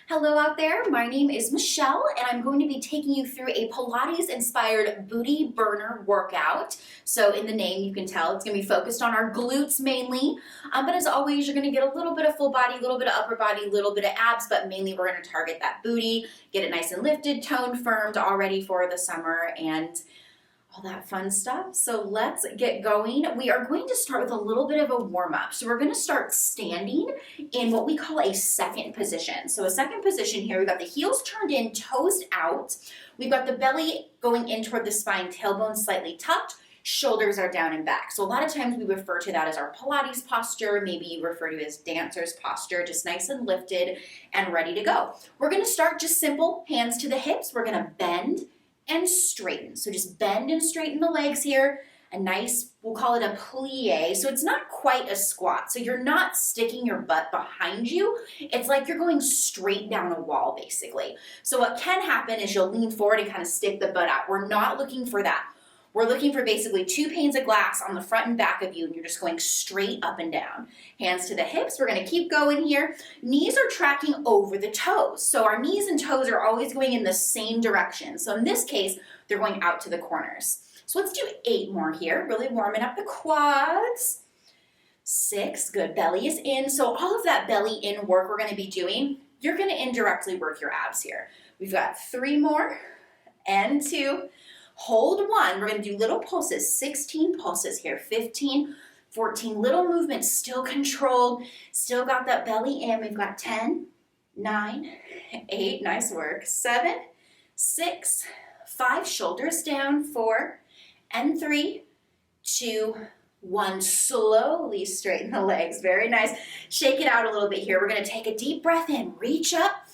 Hello out there, my name is Michelle and I'm going to be taking you through a Pilates inspired booty burner workout. So in the name you can tell it's going to be focused on our glutes mainly, but as always you're going to get a little bit of full body, a little bit of upper body, a little bit of abs, but mainly we're going to target that booty, get it nice and lifted, toned, firmed, all ready for the summer and all that fun stuff. So let's get going. We are going to start with a little bit of a warm-up. So we're going to start standing in what we call a second position. So a second position here, we've got the heels turned in, toes out. We've got the belly going in toward the spine, tailbone slightly tucked, shoulders are down and back. So a lot of times we refer to that as our Pilates posture, maybe you refer to it as dancer's posture, just nice and lifted and ready to go. We're going to start just simple, hands to the hips. We're going to bend and straighten. So just bend and straighten the legs here. A nice, we'll call it a plie. So it's not quite a squat. So you're not sticking your butt behind you. It's like you're going straight down a wall basically. So what can happen is you'll lean forward and kind of stick the butt out. We're not looking for that. We're looking for basically 2 panes of glass on the front and back of you, and you're just going straight up and down. Hands to the hips. We're going to keep going here. Knees are tracking over the toes. So our knees and toes are always going in the same direction. So in this case, they're going out to the corners. So let's do 8 more here, really warming up the quads. 6, good, belly is in. So all of that belly in work we're going to be doing, you're going to indirectly work your abs here. We've got 3 more and 2. Hold 1, we're going to do little pulses, 16 pulses here, 15, 14, little movements, still controlled, still got that belly in. We've got 10, 9, 8, nice work, 7, 6, 5, shoulders down, 4, and 3, 2, 1. Slowly straighten the legs, very nice. Shake it out a little bit here. We're going to take a deep breath in, reach up,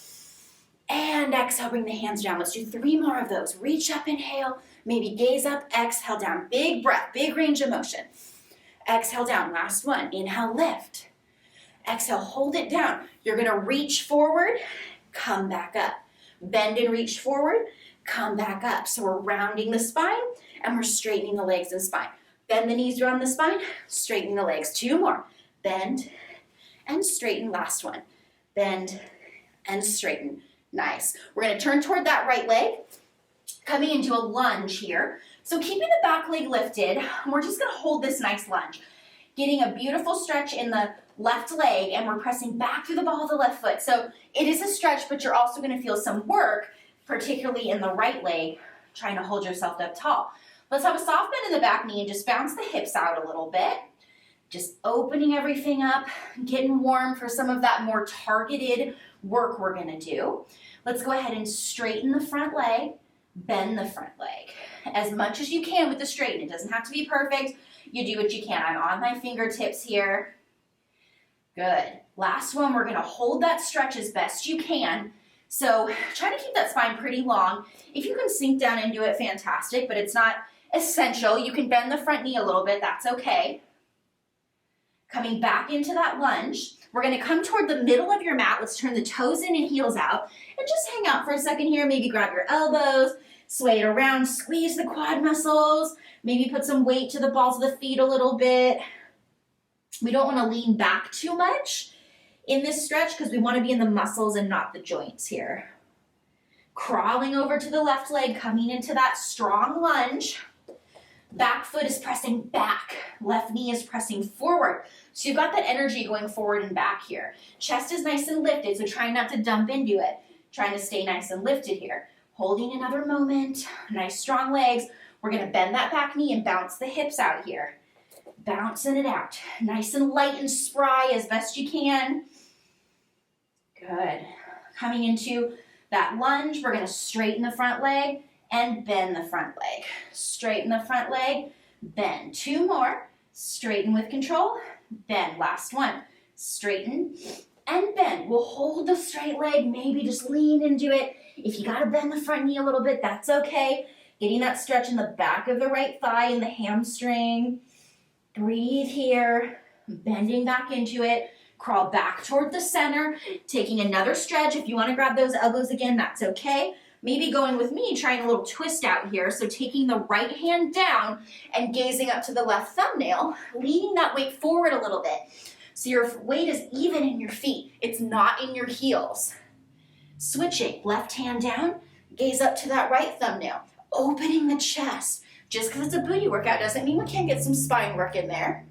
and exhale, bring the hands down. Let's do 3 more of those. Reach up, inhale, maybe gaze up, exhale down. Big breath, big range of motion. Exhale down, last one. Inhale, lift. Exhale, hold it down. You're gonna reach forward, come back up. Bend and reach forward, come back up. So we're rounding the spine and we're straightening the legs and spine. Bend the knees around the spine, straighten the legs. 2 more. Bend and straighten, last one. Bend and straighten. Nice. We're going to turn toward that right leg, coming into a lunge here. So keeping the back leg lifted, we're just going to hold this nice lunge, getting a beautiful stretch in the left leg, and we're pressing back through the ball of the left foot. So it is a stretch, but you're also going to feel some work, particularly in the right leg, trying to hold yourself up tall. Let's have a soft bend in the back knee and just bounce the hips out a little bit. Just opening everything up, getting warm for some of that more targeted work we're going to do. Let's go ahead and straighten the front leg, bend the front leg as much as you can with the straighten. It doesn't have to be perfect. You do what you can. I'm on my fingertips here. Good. Last one, we're going to hold that stretch as best you can. So try to keep that spine pretty long. If you can sink down into it, fantastic, but it's not essential. You can bend the front knee a little bit. That's okay. Coming back into that lunge, we're going to come toward the middle of your mat. Let's turn the toes in and heels out. And just hang out for a second here. Maybe grab your elbows, sway it around, squeeze the quad muscles. Maybe put some weight to the balls of the feet a little bit. We don't want to lean back too much in this stretch because we want to be in the muscles and not the joints here. Crawling over to the left leg, coming into that strong lunge. Back foot is pressing back. Left knee is pressing forward. So you've got that energy going forward and back here. Chest is nice and lifted, so trying not to dump into it. Trying to stay nice and lifted here. Holding another moment. Nice strong legs. We're going to bend that back knee and bounce the hips out here. Bouncing it out. Nice and light and spry as best you can. Good. Coming into that lunge, we're going to straighten the front leg and bend the front leg. Straighten the front leg, bend. 2 more. Straighten with control, bend. Last one. Straighten and bend. We'll hold the straight leg, maybe just lean into it. If you gotta bend the front knee a little bit, that's okay. Getting that stretch in the back of the right thigh and the hamstring. Breathe here, bending back into it. Crawl back toward the center, taking another stretch. If you wanna grab those elbows again, that's okay. Maybe going with me, trying a little twist out here. So taking the right hand down and gazing up to the left thumbnail, leaning that weight forward a little bit. So your weight is even in your feet. It's not in your heels. Switching, left hand down, gaze up to that right thumbnail, opening the chest. Just because it's a booty workout doesn't mean we can't get some spine work in there.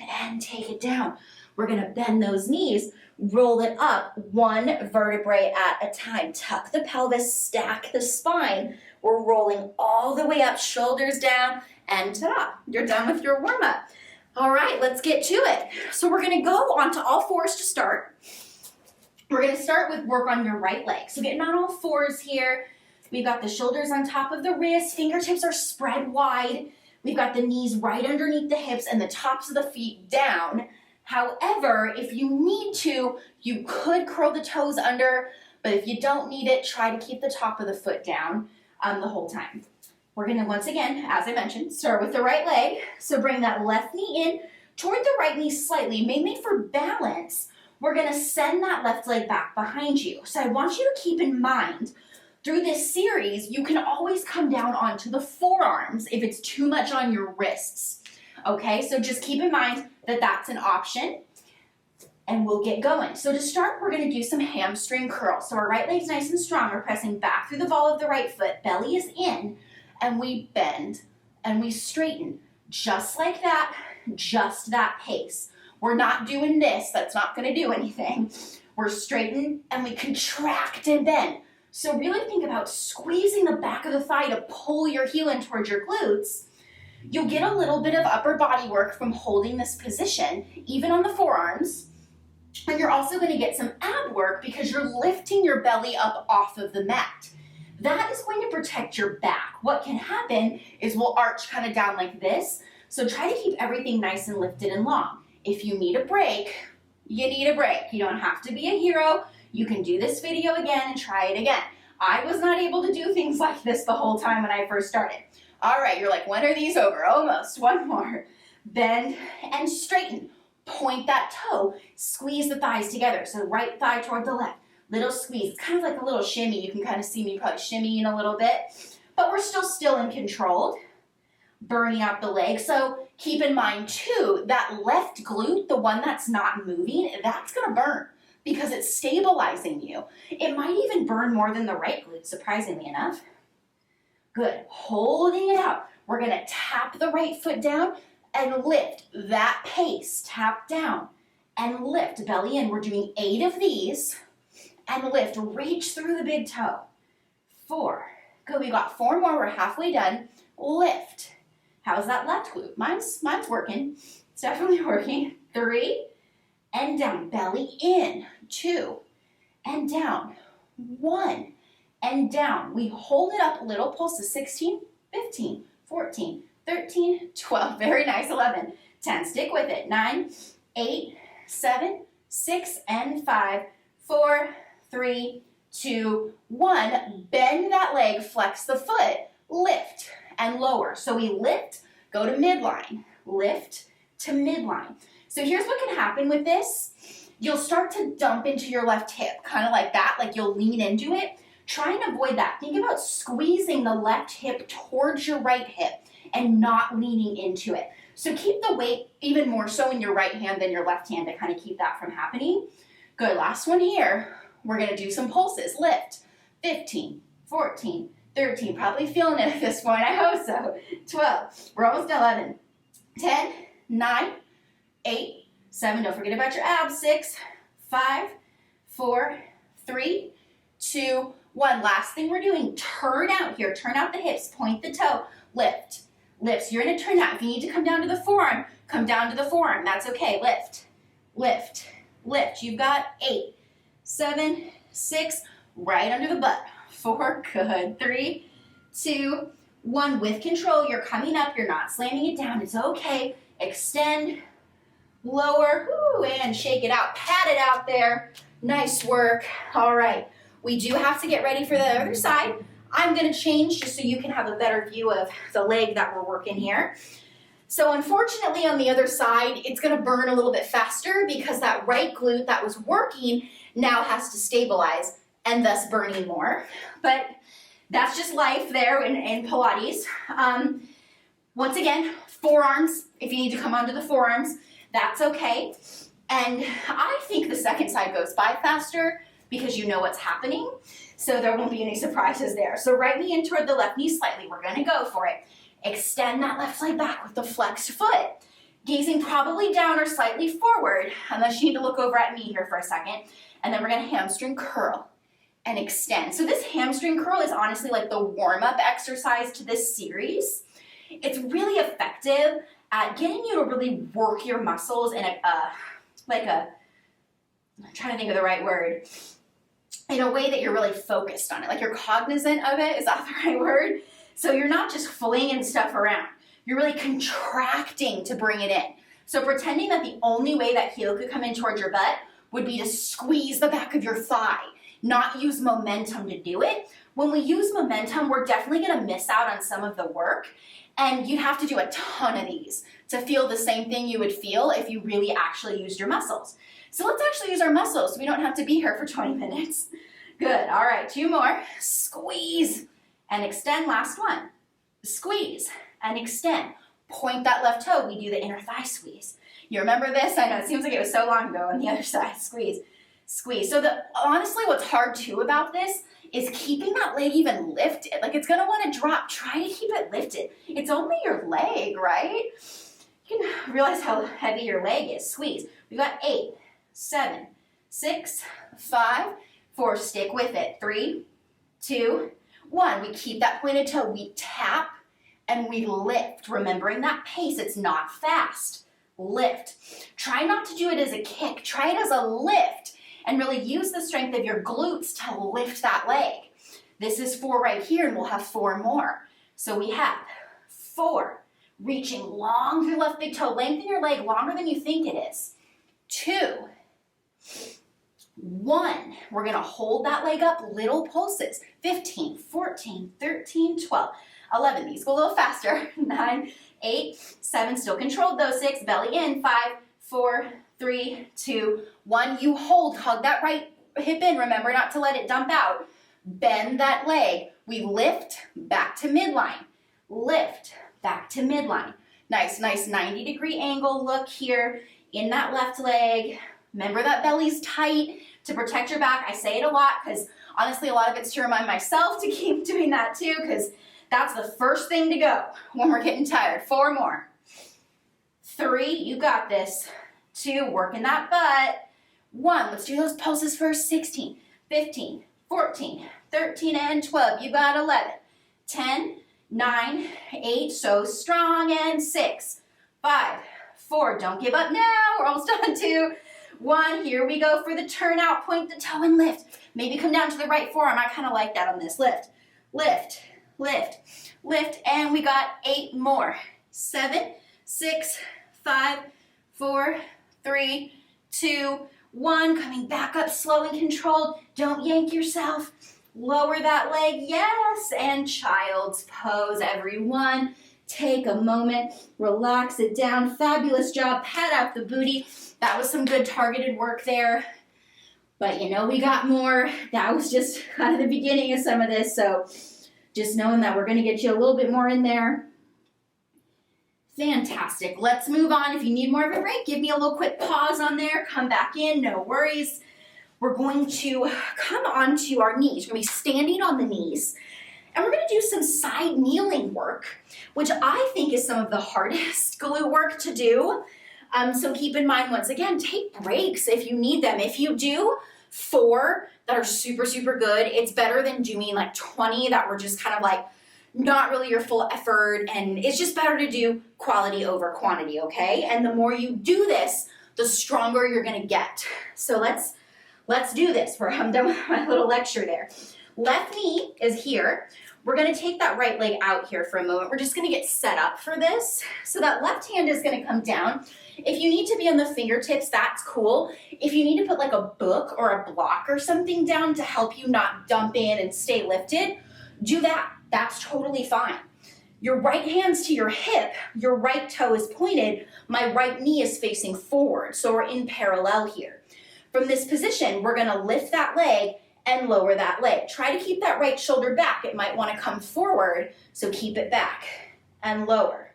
And take it down. We're gonna bend those knees, roll it up one vertebrae at a time. Tuck the pelvis, stack the spine. We're rolling all the way up, shoulders down, and ta-da, you're done with your warm-up. All right, let's get to it. So we're gonna go onto all fours to start. We're gonna start with work on your right leg. So getting on all fours here. We've got the shoulders on top of the wrists, fingertips are spread wide. We've got the knees right underneath the hips and the tops of the feet down. However, if you need to, you could curl the toes under, but if you don't need it, try to keep the top of the foot down the whole time. We're gonna, once again, as I mentioned, start with the right leg. So bring that left knee in toward the right knee slightly, mainly for balance. We're gonna send that left leg back behind you. So I want you to keep in mind, through this series, you can always come down onto the forearms if it's too much on your wrists. Okay, so just keep in mind that that's an option, and we'll get going. So to start, we're gonna do some hamstring curls. So our right leg's nice and strong. We're pressing back through the ball of the right foot. Belly is in, and we bend, and we straighten. Just like that, just that pace. We're not doing this. That's not gonna do anything. We're straighten, and we contract and bend. So really think about squeezing the back of the thigh to pull your heel in towards your glutes. You'll get a little bit of upper body work from holding this position, even on the forearms. And you're also going to get some ab work because you're lifting your belly up off of the mat. That is going to protect your back. What can happen is we'll arch kind of down like this. So try to keep everything nice and lifted and long. If you need a break, you need a break. You don't have to be a hero. You can do this video again and try it again. I was not able to do things like this the whole time when I first started. All right, you're like, when are these over? Almost, one more. Bend and straighten. Point that toe. Squeeze the thighs together. So right thigh toward the left. Little squeeze. It's kind of like a little shimmy. You can kind of see me probably shimmying a little bit. But we're still and controlled. Burning out the leg. So keep in mind too, that left glute, the one that's not moving, that's going to burn, because it's stabilizing you. It might even burn more than the right glute, surprisingly enough. Good, holding it out. We're gonna tap the right foot down and lift that pace. Tap down and lift, belly in. We're doing 8 of these and lift, reach through the big toe. 4, good, we got 4 more, we're halfway done. Lift. How's that left glute? Mine's working, it's definitely working. 3, and down, belly in. 2, and down. 1, and down. We hold it up, little pulses. 16, 15, 14, 13, 12. Very nice. 11, 10. Stick with it. 9, 8, 7, 6, and 5, 4, 3, 2, 1. Bend that leg, flex the foot, lift and lower. So we lift, go to midline, lift to midline. So here's what can happen with this. You'll start to dump into your left hip, kind of like that, like you'll lean into it. Try and avoid that. Think about squeezing the left hip towards your right hip and not leaning into it. So keep the weight even more so in your right hand than your left hand to kind of keep that from happening. Good, last one here. We're gonna do some pulses. Lift, 15, 14, 13, probably feeling it at this point, I hope so. 12, we're almost done. 11, 10, 9, 8, 7, don't forget about your abs. 6, 5, 4, 3, 2, 1. Last thing we're doing, turn out here. Turn out the hips, point the toe, lift. Lift. So you're going to turn out. If you need to come down to the forearm, come down to the forearm. That's okay. Lift, lift, lift. You've got 8, 7, 6, right under the butt. 4, good. 3, 2, 1. With control, you're coming up. You're not slamming it down. It's okay. Extend, lower, and shake it out. Pat it out there. Nice work. All right. We do have to get ready for the other side. I'm going to change just so you can have a better view of the leg that we're working here. So unfortunately on the other side, it's going to burn a little bit faster because that right glute that was working now has to stabilize and thus burning more. But that's just life there in Pilates. Once again, forearms, if you need to come onto the forearms, that's okay. And I think the second side goes by faster because you know what's happening. So there won't be any surprises there. So right knee in toward the left knee slightly. We're gonna go for it. Extend that left leg back with the flexed foot. Gazing probably down or slightly forward, unless you need to look over at me here for a second. And then we're gonna hamstring curl and extend. So this hamstring curl is honestly like the warm-up exercise to this series. It's really effective at getting you to really work your muscles in I'm trying to think of the right word, in a way that you're really focused on it, like you're cognizant of it, is that the right word? So you're not just flinging stuff around, you're really contracting to bring it in. So pretending that the only way that heel could come in towards your butt would be to squeeze the back of your thigh, not use momentum to do it. When we use momentum, we're definitely gonna miss out on some of the work, and you'd have to do a ton of these to feel the same thing you would feel if you really actually used your muscles. So let's actually use our muscles so we don't have to be here for 20 minutes. Good, all right, 2 more. Squeeze and extend, last one. Squeeze and extend. Point that left toe, we do the inner thigh squeeze. You remember this? I know, it seems like it was so long ago on the other side. Squeeze, squeeze. So honestly, what's hard too about this is keeping that leg even lifted. Like it's gonna wanna drop, try to keep it lifted. It's only your leg, right? You can realize how heavy your leg is. Squeeze. We got 8, 7, 6, 5, 4, stick with it. 3, 2, 1. We keep that pointed toe, we tap and we lift. Remembering that pace, it's not fast. Lift. Try not to do it as a kick, try it as a lift and really use the strength of your glutes to lift that leg. This is 4 right here and we'll have 4 more. So we have 4, reaching long through left big toe, lengthen your leg longer than you think it is. 2, 1, we're gonna hold that leg up, little pulses. 15, 14, 13, 12, 11, these go a little faster. 9, 8, 7, still controlled those. 6, belly in. 5, 4, 3, 2, 1. You hold, hug that right hip in. Remember not to let it dump out. Bend that leg. We lift back to midline. Lift back to midline. Nice 90-degree angle look here in that left leg. Remember that belly's tight to protect your back. I say it a lot because honestly, a lot of it's to remind myself to keep doing that too, because that's the first thing to go when we're getting tired. 4 more. 3, you got this. 2, working that butt. 1, let's do those pulses first. 16, 15, 14, 13, and 12. You got 11, 10, 9, 8, so strong, and 6, 5, 4, don't give up now, we're almost on. 2, 1, here we go for the turnout, point the toe and lift. Maybe come down to the right forearm, I kind of like that on this. Lift, lift, lift, lift, and we got 8 more. 7, 6, 5, 4, 3, 2, 1, coming back up slow and controlled. Don't yank yourself. Lower that leg, yes, and child's pose, everyone. Take a moment, relax it down. Fabulous job, pat out the booty. That was some good targeted work there. But you know we got more. That was just kind of the beginning of some of this, so just knowing that we're gonna get you a little bit more in there. Fantastic. Let's move on. If you need more of a break, give me a little quick pause on there. Come back in, no worries. We're going to come onto our knees. We're going to be standing on the knees. And we're going to do some side kneeling work, which I think is some of the hardest glute work to do. So keep in mind, once again, take breaks if you need them. If you do 4 that are super, super good, it's better than doing like 20 that were just kind of like not really your full effort, and it's just better to do quality over quantity, okay? And the more you do this, the stronger you're gonna get. So let's do this. I'm done with my little lecture there. Left knee is here. We're gonna take that right leg out here for a moment. We're just gonna get set up for this. So that left hand is gonna come down. If you need to be on the fingertips, that's cool. If you need to put like a book or a block or something down to help you not dump in and stay lifted, do that. That's totally fine. Your right hand's to your hip, your right toe is pointed, my right knee is facing forward, so we're in parallel here. From this position, we're gonna lift that leg and lower that leg. Try to keep that right shoulder back. It might wanna come forward, so keep it back and lower.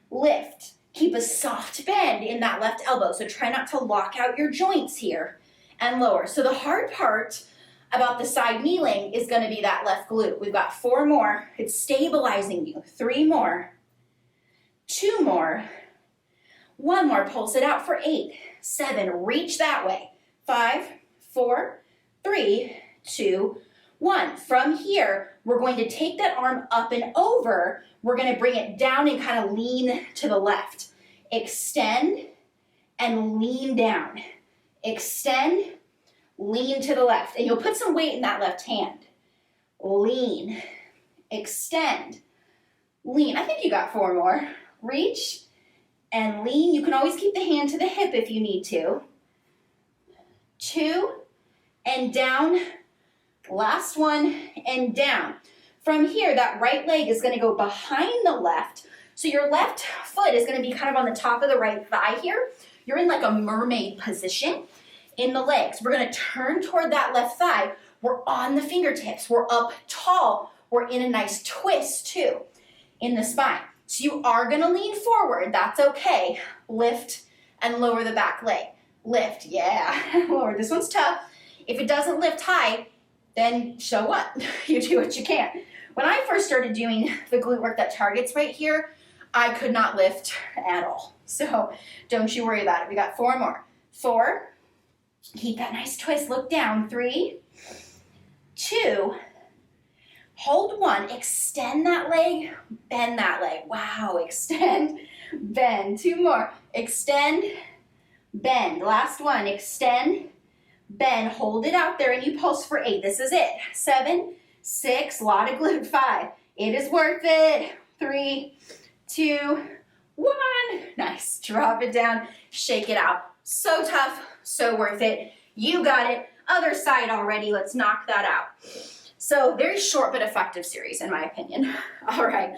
Lift. Keep a soft bend in that left elbow, so try not to lock out your joints here. and lower. So the hard part about the side kneeling is going to be that left glute. We've got 4 more. It's stabilizing you. 3 more. 2 more. 1 more. Pulse it out for 8, 7. Reach that way. 5, 4, 3, 2, 1. From here, we're going to take that arm up and over. We're going to bring it down and kind of lean to the left. Extend and lean down. Extend, lean to the left. And you'll put some weight in that left hand. Lean, extend, lean. I think you got 4 more. Reach and lean. You can always keep the hand to the hip if you need to. 2 and down. Last one and down. From here, that right leg is going to go behind the left. So your left foot is going to be kind of on the top of the right thigh here. You're in like a mermaid position in the legs. We're going to turn toward that left thigh. We're on the fingertips. We're up tall. We're in a nice twist too in the spine. So you are going to lean forward. That's okay. Lift and lower the back leg. Lift, yeah. Lower. This one's tough. If it doesn't lift high, then so what? You do what you can. When I first started doing the glute work that targets right here, I could not lift at all. So don't you worry about it. We got 4 more. 4. Keep that nice twist. Look down. 3, 2. Hold 1. Extend that leg. Bend that leg. Wow. Extend. Bend. 2 more. Extend. Bend. Last one. Extend. Bend. Hold it out there and you pulse for 8. This is it. 7, 6. Lot of glute. 5. It is worth it. 3, 2, 1. Nice. Drop it down. Shake it out. So tough. So worth it. You got it. Other side already. Let's knock that out. So very short but effective series in my opinion. All right.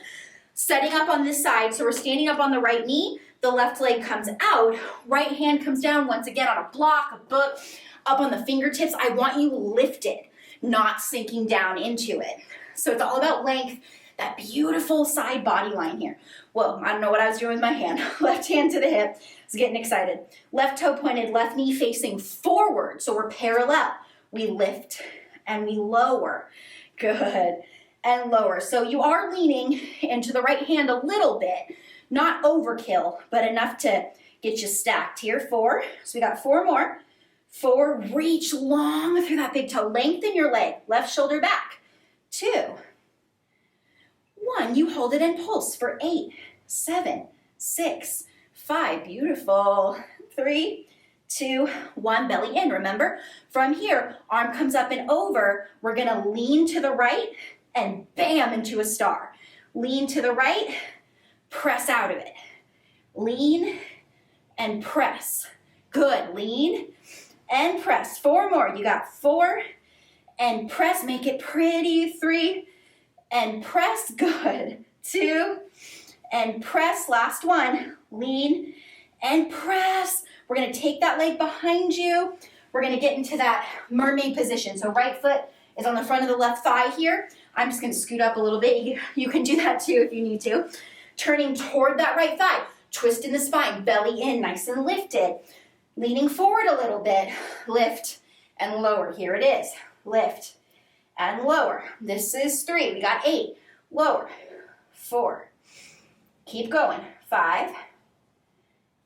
Setting up on this side. So we're standing up on the right knee. The left leg comes out. Right hand comes down once again on a block, a book, up on the fingertips. I want you lifted, not sinking down into it. So it's all about length. That beautiful side body line here. Whoa, I don't know what I was doing with my hand. Left hand to the hip. I was getting excited. Left toe pointed, left knee facing forward. So we're parallel. We lift and we lower. Good. And lower. So you are leaning into the right hand a little bit. Not overkill, but enough to get you stacked here. 4. So we got 4 more. 4. Reach long through that big toe. Lengthen your leg. Left shoulder back. 2. 1. You hold it and pulse for 8, 7, 6, 5. Beautiful. 3, 2, 1. Belly in. Remember, from here, arm comes up and over. We're going to lean to the right and bam into a star. Lean to the right, press out of it. Lean and press. Good. Lean and press. 4 more. You got 4 and press. Make it pretty. 3 and press. Good. 2 and press. Last one. Lean and press. We're going to take that leg behind you. We're going to get into that mermaid position. So right foot is on the front of the left thigh here. I'm just going to scoot up a little bit. You can do that too if you need to. Turning toward that right thigh. Twist in the spine. Belly in, nice and lifted. Leaning forward a little bit. Lift and lower. Here it is. Lift and lower. This is 3. We got 8. Lower. 4. Keep going. 5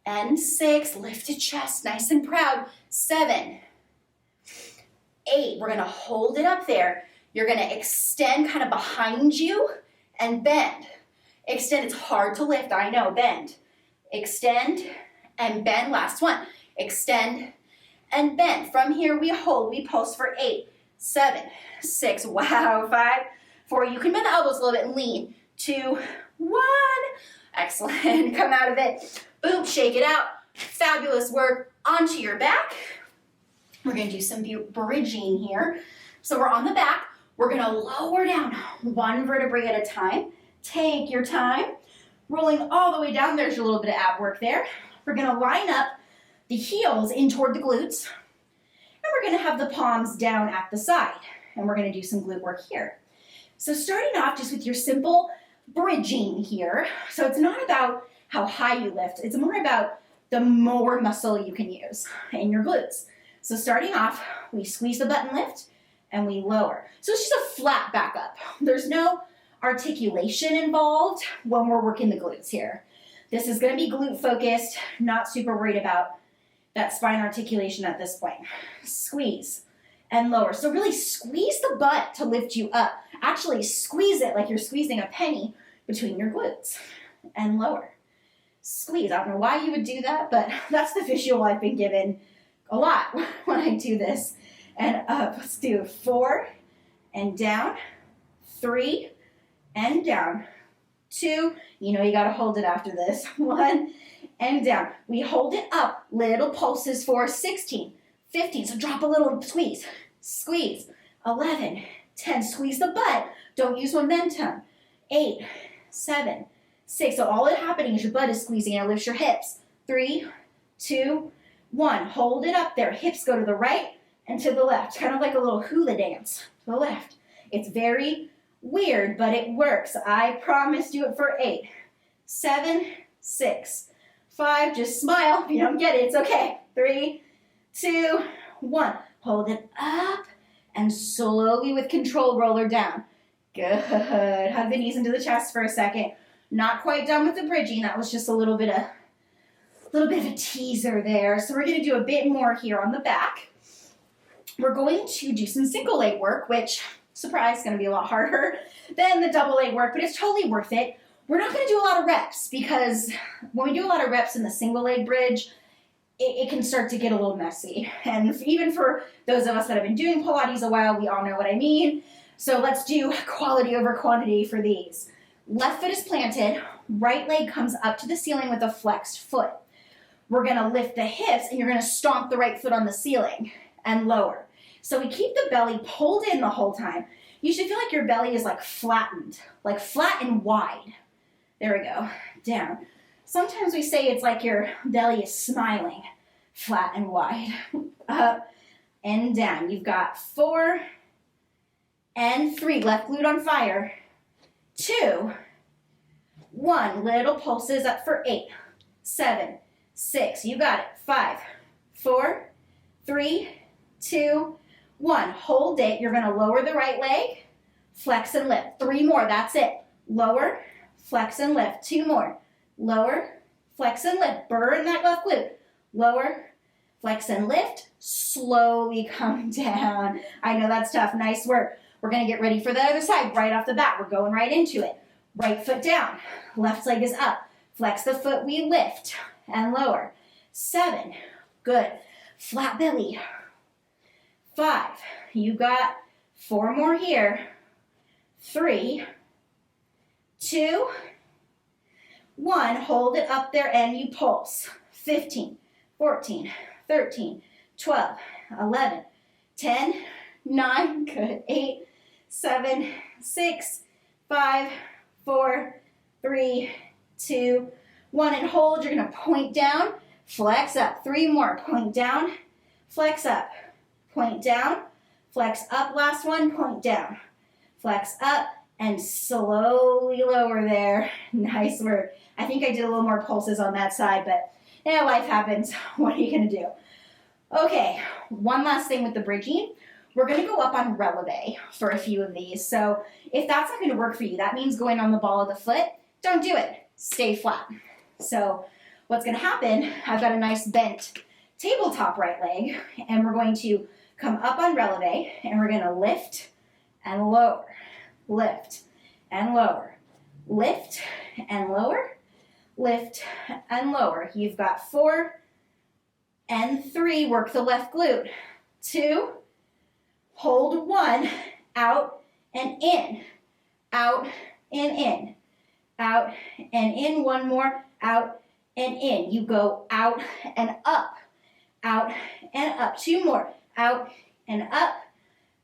and 6. Lifted chest, nice and proud. 7, 8. We're going to hold it up there. You're going to extend kind of behind you and bend. Extend. It's hard to lift. I know. Bend. Extend and bend. Last one. Extend and bend. From here, we hold. We pulse for 8, 7, 6. Wow. 5, 4. You can bend the elbows a little bit and lean. 2, 1. Excellent. Come out of it. Boom. Shake it out. Fabulous work. Onto your back. We're going to do some bridging here. So we're on the back. We're going to lower down 1 vertebrae at a time. Take your time. Rolling all the way down. There's your little bit of ab work there. We're going to line up the heels in toward the glutes. And we're going to have the palms down at the side. And we're going to do some glute work here. So starting off just with your simple bridging here. So it's not about how high you lift. It's more about the more muscle you can use in your glutes. So starting off, we squeeze the butt and lift, and we lower. So it's just a flat back up. There's no articulation involved when we're working the glutes here. This is going to be glute focused, not super worried about that spine articulation at this point. Squeeze and lower. So really squeeze the butt to lift you up. Actually squeeze it like you're squeezing a penny between your glutes and lower. Squeeze. I don't know why you would do that, but that's the visual I've been given a lot when I do this. And up. Let's do 4 and down, 3 and down, 2. You know you got to hold it after this. 1 and down. We hold it up. Little pulses for 16, 15. So drop a little squeeze. Squeeze. 11, 10. Squeeze the butt. Don't use momentum. 8, 7, 6. So all that's happening is your butt is squeezing and it lifts your hips. 3, 2, 1. Hold it up there. Hips go to the right and to the left. Kind of like a little hula dance. To the left. It's very weird, but it works. I promise. Do it for 8, 7, 6, 5. Just smile. If you don't get it, it's okay. 3, 2, 1. Hold it up and slowly with control roll her down. Good. Hug the knees into the chest for a second. Not quite done with the bridging. That was just a little bit of a teaser there. So we're going to do a bit more here on the back. We're going to do some single leg work, which, surprise, is going to be a lot harder than the double leg work, but it's totally worth it. We're not going to do a lot of reps because when we do a lot of reps in the single leg bridge, it can start to get a little messy. And even for those of us that have been doing Pilates a while, we all know what I mean. So let's do quality over quantity for these. Left foot is planted, right leg comes up to the ceiling with a flexed foot. We're going to lift the hips and you're going to stomp the right foot on the ceiling and lower. So we keep the belly pulled in the whole time. You should feel like your belly is like flattened, like flat and wide. There we go. Down. Sometimes we say it's like your belly is smiling, flat and wide. Up and down. You've got 4 and 3. Left glute on fire. 2, 1. Little pulses up for 8, 7, 6. You got it. 5, 4, 3, 2, 1. Hold it. You're going to lower the right leg, flex and lift. 3 more. That's it. Lower, flex and lift. 2 more. Lower, flex and lift. Burn that left glute. Lower, flex and lift. Slowly come down. I know that's tough. Nice work. We're going to get ready for the other side right off the bat. We're going right into it. Right foot down. Left leg is up. Flex the foot. We lift and lower. 7. Good. Flat belly. 5. You got 4 more here. 3, 2, 1. Hold it up there and you pulse. 15, 14, 13, 12, 11, 10, 9, good. 8, 7, 6, 5, 4, 3, 2, 1. And hold. You're going to point down, flex up. 3 more. Point down, flex up. Point down, flex up. Last one, point down. Flex up and slowly lower there. Nice work. I think I did a little more pulses on that side, but yeah, life happens. What are you going to do? Okay, one last thing with the bridging. We're going to go up on releve for a few of these. So if that's not going to work for you, that means going on the ball of the foot. Don't do it. Stay flat. So what's going to happen, I've got a nice bent tabletop right leg, and we're going to come up on releve, and we're going to lift and lower, lift and lower, lift and lower, lift and lower. You've got 4 and 3. Work the left glute. 2, hold 1, out and in, out and in, out and in. 1 more, out and in. You go out and up, out and up. 2 more, out and up,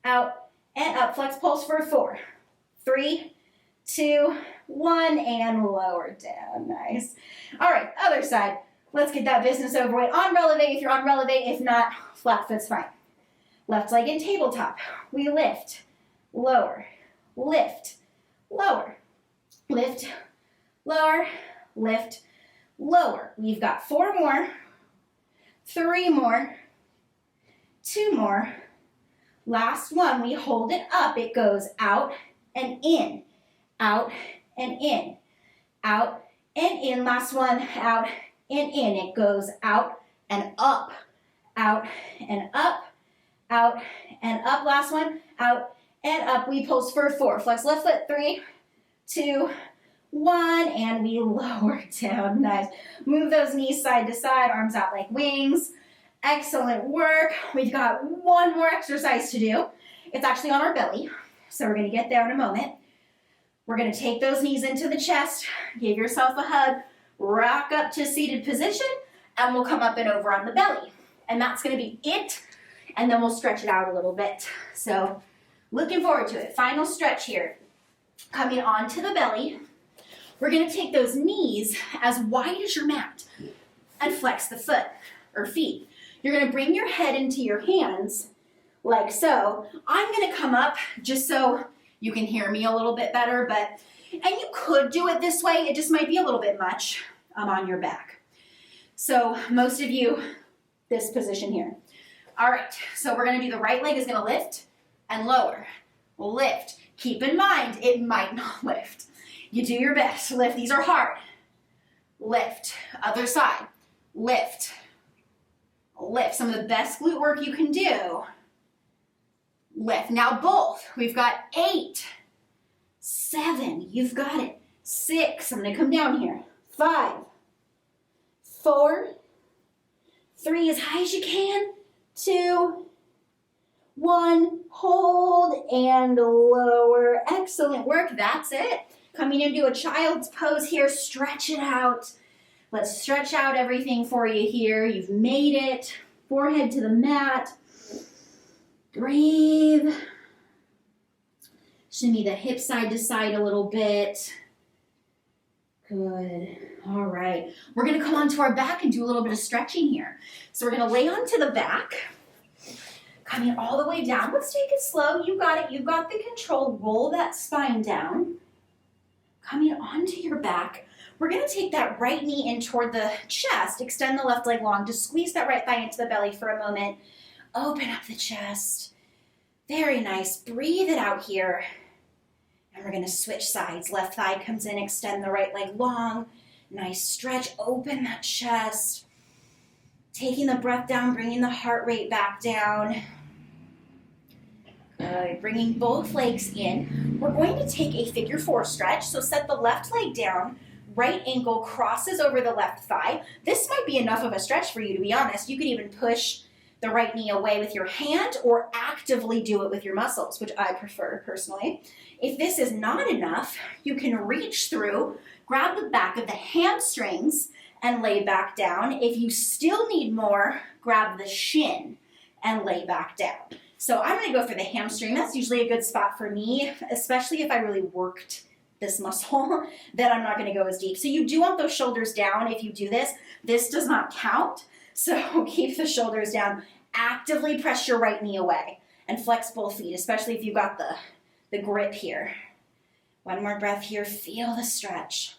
out and up. Flex pulse for 4, 3, 2, 1, and lower down. Nice. All right, other side. Let's get that business over with. On releve, if you're on releve. If not, flat foot's fine. Left leg in tabletop. We lift, lower, lift, lower, lift, lower, lift, lower. We've got 4 more, 3 more, 2 more. Last one, we hold it up. It goes out and in, out and in, out and in. Last one, out and in. It goes out and up, out and up, out and up. Last one, out and up. We pulse for 4. Flex left foot, 3, 2, 1, and we lower down. Nice. Move those knees side to side, arms out like wings. Excellent work. We've got one more exercise to do. It's actually on our belly, so we're going to get there in a moment. We're going to take those knees into the chest, give yourself a hug, rock up to seated position, and we'll come up and over on the belly. And that's going to be it, and then we'll stretch it out a little bit. So looking forward to it. Final stretch here. Coming onto the belly, we're going to take those knees as wide as your mat and flex the foot or feet. You're going to bring your head into your hands like so. I'm going to come up just so you can hear me a little bit better, and you could do it this way. It just might be a little bit much on your back. So most of you, this position here. All right, so we're going to do the right leg is going to lift and lower. Lift. Keep in mind, it might not lift. You do your best. Lift. These are hard. Lift. Other side. Lift. Lift. Some of the best glute work you can do. Lift. Now both. We've got 8, 7. You've got it. 6. I'm going to come down here. 5, 4, 3. As high as you can. 2, 1. Hold and lower. Excellent work. That's it. Coming into a child's pose here. Stretch it out. Let's stretch out everything for you here. You've made it. Forehead to the mat. Breathe. Shimmy the hip side to side a little bit. Good. All right. We're going to come onto our back and do a little bit of stretching here. So we're going to lay onto the back. Coming all the way down. Let's take it slow. You got it. You've got the control. Roll that spine down. Coming onto your back. We're going to take that right knee in toward the chest. Extend the left leg long. Just squeeze that right thigh into the belly for a moment. Open up the chest. Very nice. Breathe it out here. And we're going to switch sides. Left thigh comes in. Extend the right leg long. Nice stretch. Open that chest. Taking the breath down. Bringing the heart rate back down. Good. Bringing both legs in. We're going to take a figure 4 stretch. So set the left leg down. Right ankle crosses over the left thigh. This might be enough of a stretch for you, to be honest. You could even push the right knee away with your hand or actively do it with your muscles, which I prefer personally. If this is not enough, you can reach through, grab the back of the hamstrings and lay back down. If you still need more, grab the shin and lay back down. So I'm going to go for the hamstring. That's usually a good spot for me, especially if I really worked this muscle, then I'm not going to go as deep. So you do want those shoulders down if you do this. This does not count, so keep the shoulders down. Actively press your right knee away and flex both feet, especially if you've got the grip here. One more breath here. Feel the stretch.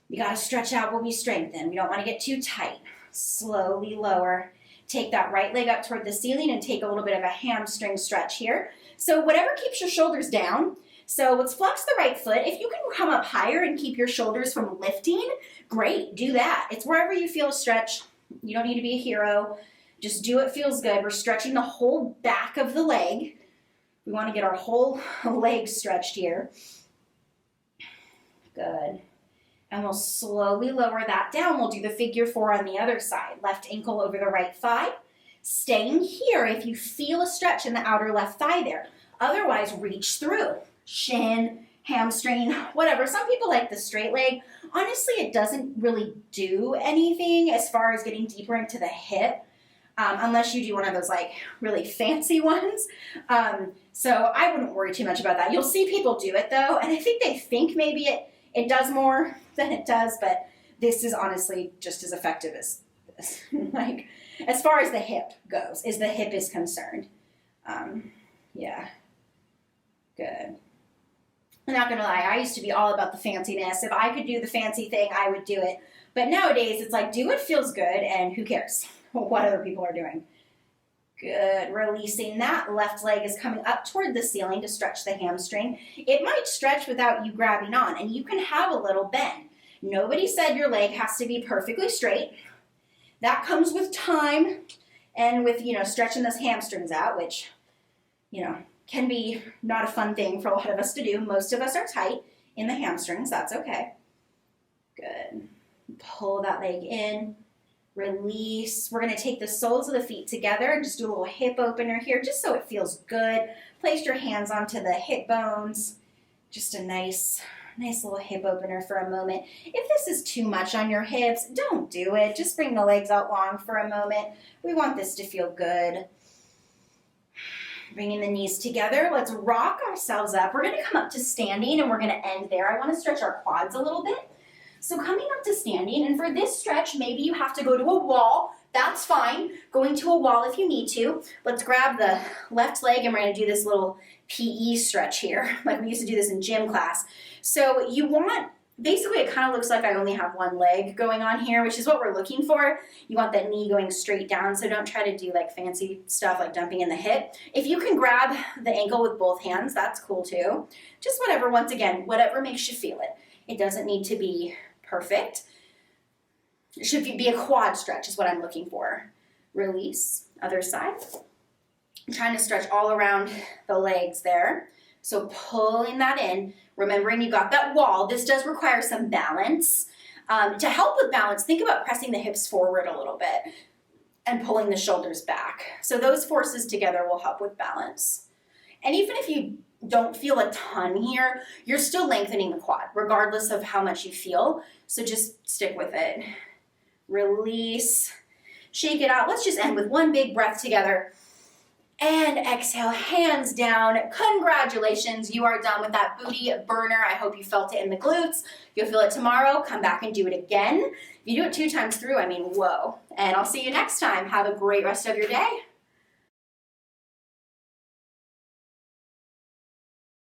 You got to stretch out while we strengthen. We don't want to get too tight. Slowly lower. Take that right leg up toward the ceiling and take a little bit of a hamstring stretch here. So whatever keeps your shoulders down. So let's flex the right foot. If you can come up higher and keep your shoulders from lifting, great, do that. It's wherever you feel a stretch. You don't need to be a hero. Just do what feels good. We're stretching the whole back of the leg. We want to get our whole leg stretched here. Good. And we'll slowly lower that down. We'll do the figure 4 on the other side. Left ankle over the right thigh. Staying here if you feel a stretch in the outer left thigh there. Otherwise, reach through. Shin, hamstring, whatever. Some people like the straight leg. Honestly, it doesn't really do anything as far as getting deeper into the hip, unless you do one of those like really fancy ones. So I wouldn't worry too much about that. You'll see people do it though, and I think they think maybe it does more than it does, but this is honestly just as effective as this. Like, as far as the hip goes, as the hip is concerned. Yeah, good. I'm not gonna lie, I used to be all about the fanciness. If I could do the fancy thing, I would do it. But nowadays, it's like, do what feels good, and who cares what other people are doing. Good, releasing that. Left leg is coming up toward the ceiling to stretch the hamstring. It might stretch without you grabbing on, and you can have a little bend. Nobody said your leg has to be perfectly straight. That comes with time and with, stretching those hamstrings out, which, can be not a fun thing for a lot of us to do. Most of us are tight in the hamstrings. That's okay. Good. Pull that leg in. Release. We're going to take the soles of the feet together and just do a little hip opener here just so it feels good. Place your hands onto the hip bones. Just a nice little hip opener for a moment. If this is too much on your hips, don't do it. Just bring the legs out long for a moment. We want this to feel good. Bringing the knees together. Let's rock ourselves up. We're going to come up to standing and we're going to end there. I want to stretch our quads a little bit. So coming up to standing, and for this stretch, maybe you have to go to a wall. That's fine. Going to a wall if you need to. Let's grab the left leg and we're going to do this little PE stretch here. Like we used to do this in gym class. So you want, basically it kind of looks like I only have one leg going on here, which is what we're looking for. You want that knee going straight down, so don't try to do like fancy stuff like dumping in the hip. If you can grab the ankle with both hands, that's cool too. Just whatever, once again, whatever makes you feel it. It doesn't need to be perfect. It should be a quad stretch is what I'm looking for. Release, other side. I'm trying to stretch all around the legs there. So pulling that in, remembering you got that wall. This does require some balance. To help with balance, think about pressing the hips forward a little bit and pulling the shoulders back. So those forces together will help with balance. And even if you don't feel a ton here, you're still lengthening the quad, regardless of how much you feel. So just stick with it. Release, shake it out. Let's just end with one big breath together. And exhale, hands down. Congratulations, you are done with that booty burner. I hope you felt it in the glutes. You'll feel it tomorrow. Come back and do it again. If you do it 2 times through, whoa. And I'll see you next time. Have a great rest of your day.